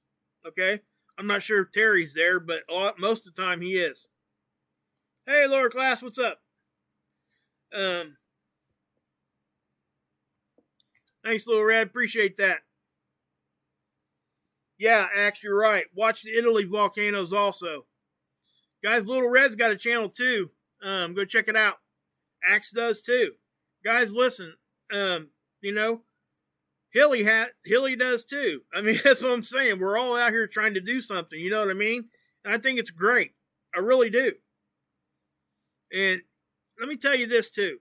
Speaker 1: Okay, I'm not sure if Terry's there, but most of the time he is. Hey, lower class, what's up? Thanks, Little Red. Appreciate that. Yeah, Axe, you're right. Watch the Italy volcanoes also. Guys, Little Red's got a channel too. Go check it out. Axe does too. Guys, listen. Hilly does too. I mean, that's what I'm saying. We're all out here trying to do something. You know what I mean? And I think it's great. I really do. And let me tell you this too.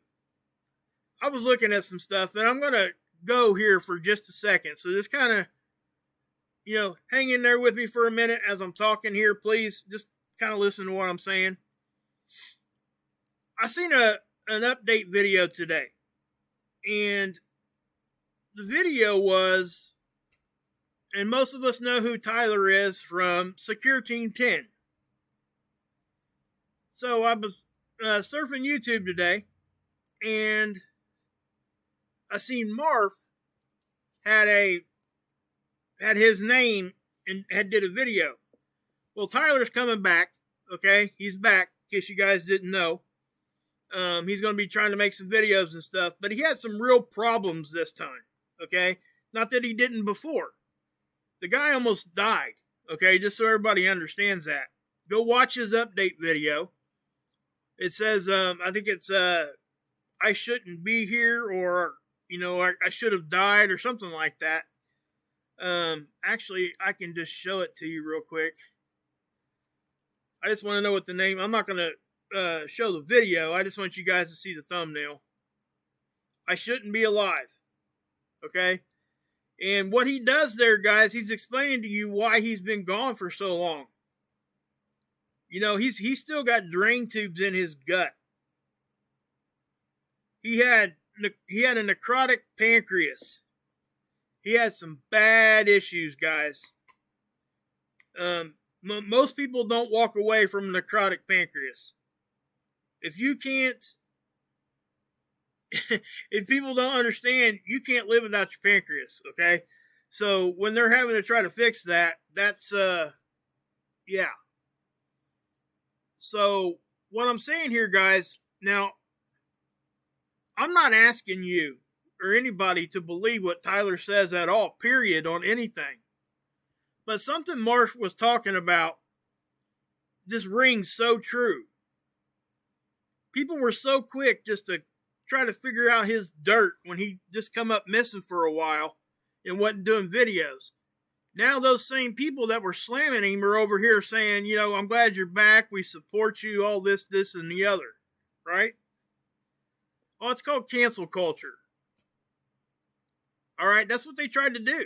Speaker 1: I was looking at some stuff, and I'm going to go here for just a second. So just kind of, hang in there with me for a minute as I'm talking here, please. Just kind of listen to what I'm saying. I seen an update video today, and the video was, and most of us know who Tyler is from Secure Team 10. So I was surfing YouTube today, and I seen Marv had his name and did a video. Well, Tyler's coming back. Okay, he's back. In case you guys didn't know, he's going to be trying to make some videos and stuff. But he had some real problems this time. Okay, not that he didn't before. The guy almost died. Okay, just so everybody understands that. Go watch his update video. It says, I think it's I shouldn't be here, or I should have died, or something like that. Actually, I can just show it to you real quick. I just want to know what the name. I'm not going to show the video. I just want you guys to see the thumbnail. I shouldn't be alive. Okay? And what he does there, guys, he's explaining to you why he's been gone for so long. He's still got drain tubes in his gut. He had a necrotic pancreas. He had some bad issues, guys. Most people don't walk away from a necrotic pancreas. If you can't, if people don't understand, you can't live without your pancreas, okay? So when they're having to try to fix that, that's, yeah. So what I'm saying here, guys, now, I'm not asking you or anybody to believe what Tyler says at all, period, on anything. But something Marsh was talking about just rings so true. People were so quick just to try to figure out his dirt when he just come up missing for a while and wasn't doing videos. Now those same people that were slamming him are over here saying, I'm glad you're back. We support you, all this, and the other. Right? Well, it's called cancel culture. All right, that's what they tried to do.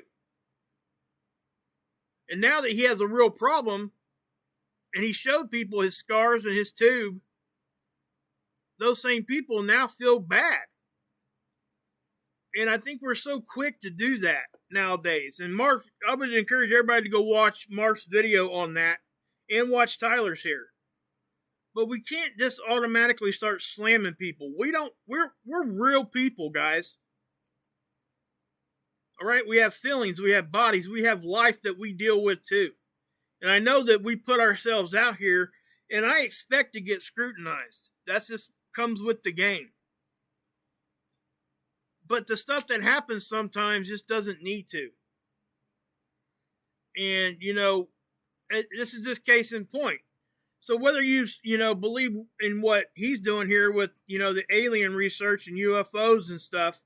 Speaker 1: And now that he has a real problem, and he showed people his scars and his tube, those same people now feel bad. And I think we're so quick to do that nowadays. And Mark, I would encourage everybody to go watch Mark's video on that and watch Tyler's here. But we can't just automatically start slamming people. We're real people, guys. All right, we have feelings, we have bodies, we have life that we deal with too. And I know that we put ourselves out here, and I expect to get scrutinized. That's just comes with the game. But the stuff that happens sometimes just doesn't need to. And, this is just case in point. So whether you believe in what he's doing here with, the alien research and UFOs and stuff,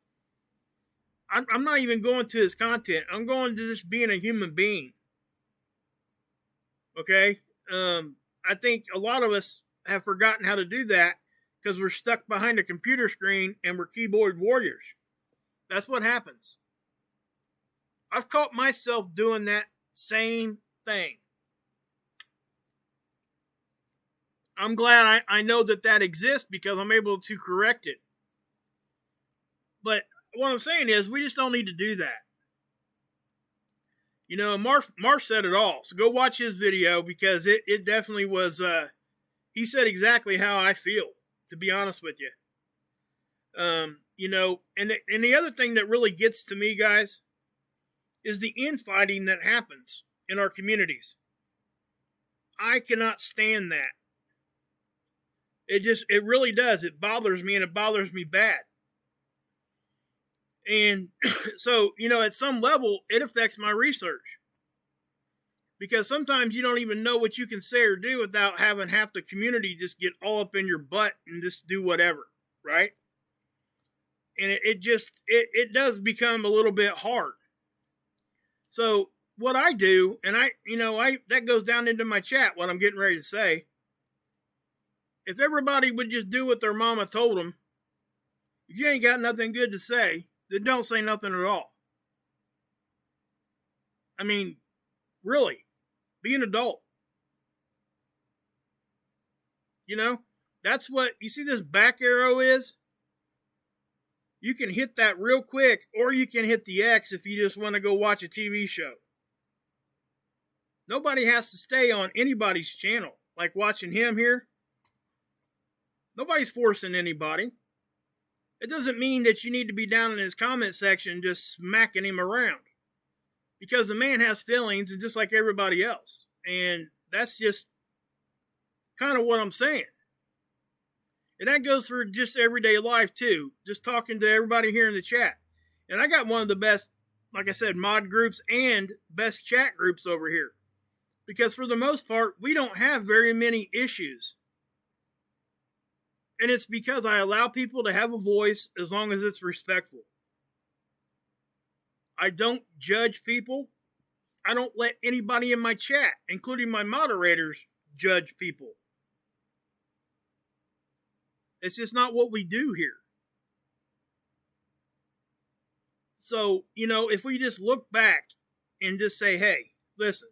Speaker 1: I'm not even going to his content. I'm going to just being a human being. Okay? I think a lot of us have forgotten how to do that because we're stuck behind a computer screen and we're keyboard warriors. That's what happens. I've caught myself doing that same thing. I'm glad I know that exists because I'm able to correct it. But what I'm saying is we just don't need to do that. Mark said it all. So go watch his video because it definitely was, he said exactly how I feel, to be honest with you. And the other thing that really gets to me, guys, is the infighting that happens in our communities. I cannot stand that. It really does. It bothers me, and it bothers me bad. And so, at some level, it affects my research. Because sometimes you don't even know what you can say or do without having half the community just get all up in your butt and just do whatever, right? And it does become a little bit hard. So what I do, and that goes down into my chat, what I'm getting ready to say. If everybody would just do what their mama told them, if you ain't got nothing good to say, then don't say nothing at all. I mean, really, be an adult. That's what, you see this back arrow is? You can hit that real quick, or you can hit the X if you just want to go watch a TV show. Nobody has to stay on anybody's channel, like watching him here. Nobody's forcing anybody. It doesn't mean that you need to be down in his comment section just smacking him around. Because the man has feelings, and just like everybody else. And that's just kind of what I'm saying. And that goes for just everyday life too. Just talking to everybody here in the chat. And I got one of the best, like I said, mod groups and best chat groups over here. Because for the most part, we don't have very many issues. And it's because I allow people to have a voice as long as it's respectful. I don't judge people. I don't let anybody in my chat, including my moderators, judge people. It's just not what we do here. So, if we just look back and just say, hey, listen,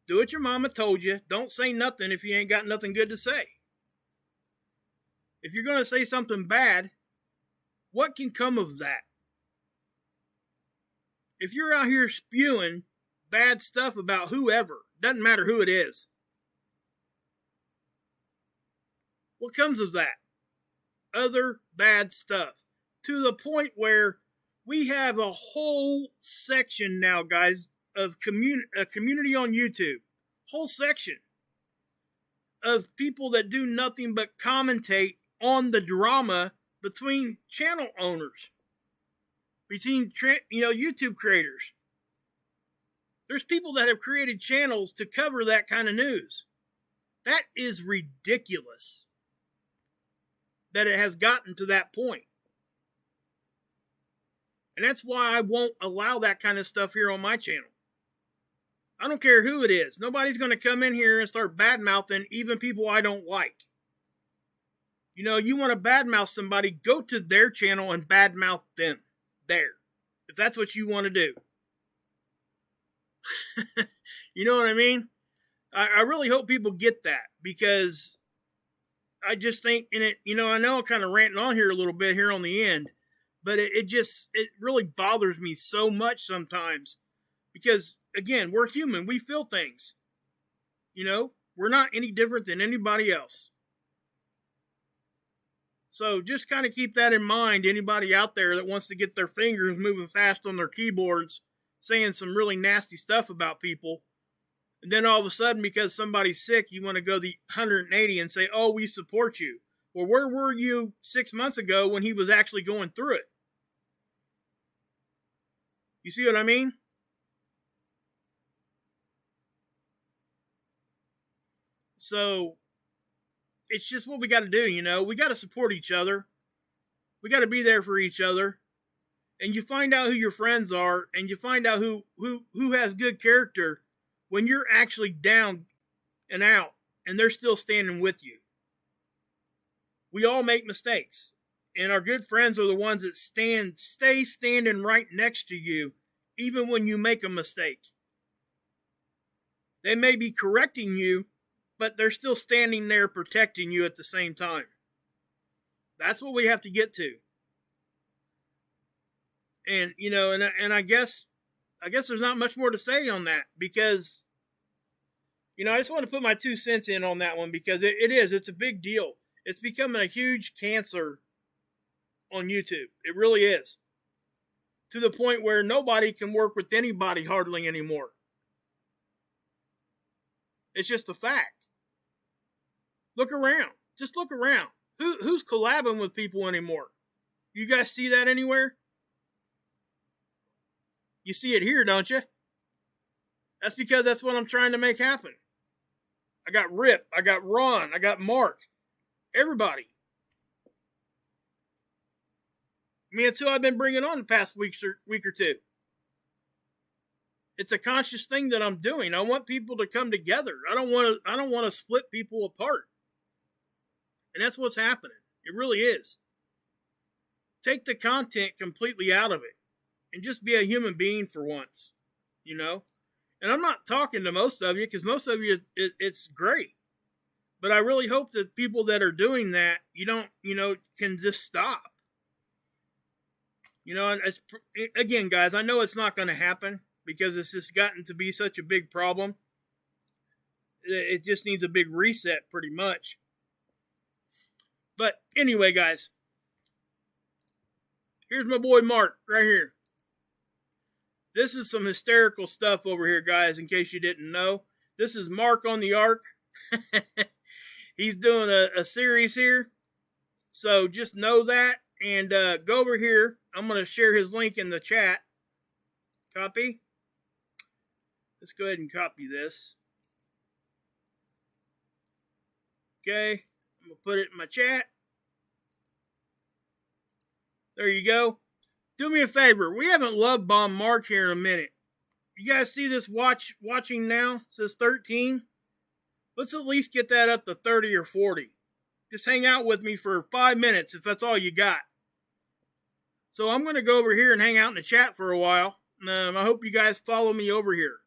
Speaker 1: do what your mama told you. Don't say nothing if you ain't got nothing good to say. If you're going to say something bad, what can come of that? If you're out here spewing bad stuff about whoever, doesn't matter who it is, what comes of that? Other bad stuff. To the point where we have a whole section now, guys, of a community on YouTube. Whole section of people that do nothing but commentate on the drama between channel owners, between YouTube creators. There's people that have created channels to cover that kind of news. That is ridiculous that it has gotten to that point. And that's why I won't allow that kind of stuff here on my channel. I don't care who it is. Nobody's going to come in here and start bad-mouthing even people I don't like. You want to badmouth somebody, go to their channel and badmouth them. There. If that's what you want to do. You know what I mean? I really hope people get that, because I just think in it, I know I'm kind of ranting on here a little bit here on the end, but it really bothers me so much sometimes, because again, we're human. We feel things. We're not any different than anybody else. So just kind of keep that in mind. Anybody out there that wants to get their fingers moving fast on their keyboards, saying some really nasty stuff about people, and then all of a sudden, because somebody's sick, you want to go the 180 and say, oh, we support you. Well, where were you 6 months ago when he was actually going through it? You see what I mean? So it's just what we got to do, you know. We got to support each other. We got to be there for each other. And you find out who your friends are, and you find out who has good character when you're actually down and out, and they're still standing with you. We all make mistakes, and our good friends are the ones that stay standing right next to you, even when you make a mistake. They may be correcting you, but they're still standing there protecting you at the same time. That's what we have to get to. And, you know, and I guess there's not much more to say on that, because, you know, I just want to put my 2 cents in on that one, because it's a big deal. It's becoming a huge cancer on YouTube. It really is. To the point where nobody can work with anybody hardly anymore. It's just a fact. Look around. Just look around. Who's collabing with people anymore? You guys see that anywhere? You see it here, don't you? That's because that's what I'm trying to make happen. I got Rip. I got Ron. I got Mark. Everybody. I mean, it's who I've been bringing on the past week or two. It's a conscious thing that I'm doing. I want people to come together. I don't want to split people apart. And that's what's happening. It really is. Take the content completely out of it and just be a human being for once, you know? And I'm not talking to most of you, because most of you, it's great. But I really hope that people that are doing that, can just stop. You know, again, guys, I know it's not going to happen, because it's just gotten to be such a big problem. It just needs a big reset, pretty much. But anyway, guys, here's my boy Mark right here. This is some hysterical stuff over here, guys, in case you didn't know. This is Mark on the Ark. He's doing a series here. So just know that. And go over here. I'm going to share his link in the chat. Copy. Let's go ahead and copy this. Okay. I'm going to put it in my chat. There you go. Do me a favor. We haven't love bombed Mark here in a minute. You guys see this watching now? It says 13. Let's at least get that up to 30 or 40. Just hang out with me for 5 minutes if that's all you got. So I'm going to go over here and hang out in the chat for a while. I hope you guys follow me over here.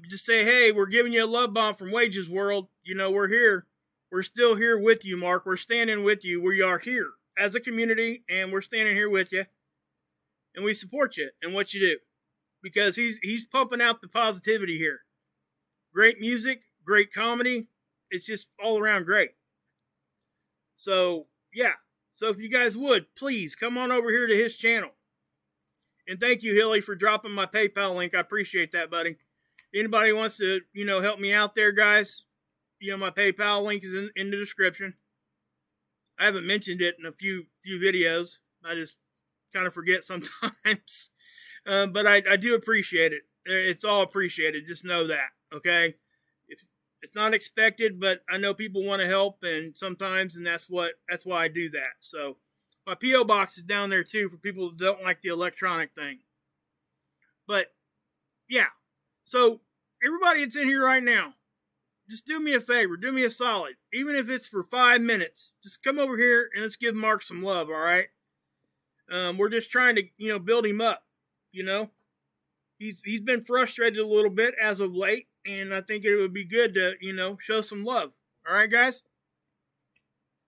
Speaker 1: Just say, hey, we're giving you a love bomb from Wages World. You know, we're here. We're still here with you, Mark. We're standing with you. We are here as a community, and we're standing here with you. And we support you in what you do. Because he's pumping out the positivity here. Great music, great comedy. It's just all around great. So, yeah. So if you guys would, please come on over here to his channel. And thank you, Hilly, for dropping my PayPal link. I appreciate that, buddy. Anybody wants to, help me out there, guys, my PayPal link is in the description. I haven't mentioned it in a few videos. I just kind of forget sometimes. But I do appreciate it. It's all appreciated. Just know that, okay? It's not expected, but I know people want to help, and sometimes, and that's why I do that. So my P.O. box is down there too for people that don't like the electronic thing. But yeah, so everybody that's in here right now, just do me a favor, do me a solid, even if it's for 5 minutes. Just come over here and let's give Mark some love. All right, we're just trying to build him up. He's been frustrated a little bit as of late. And I think it would be good to, show some love. All right, guys?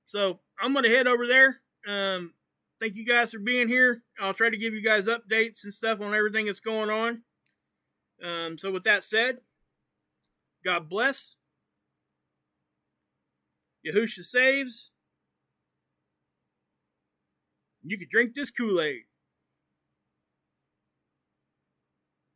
Speaker 1: So I'm going to head over there. Thank you guys for being here. I'll try to give you guys updates and stuff on everything that's going on. So with that said, God bless. Yahusha saves. You can drink this Kool-Aid.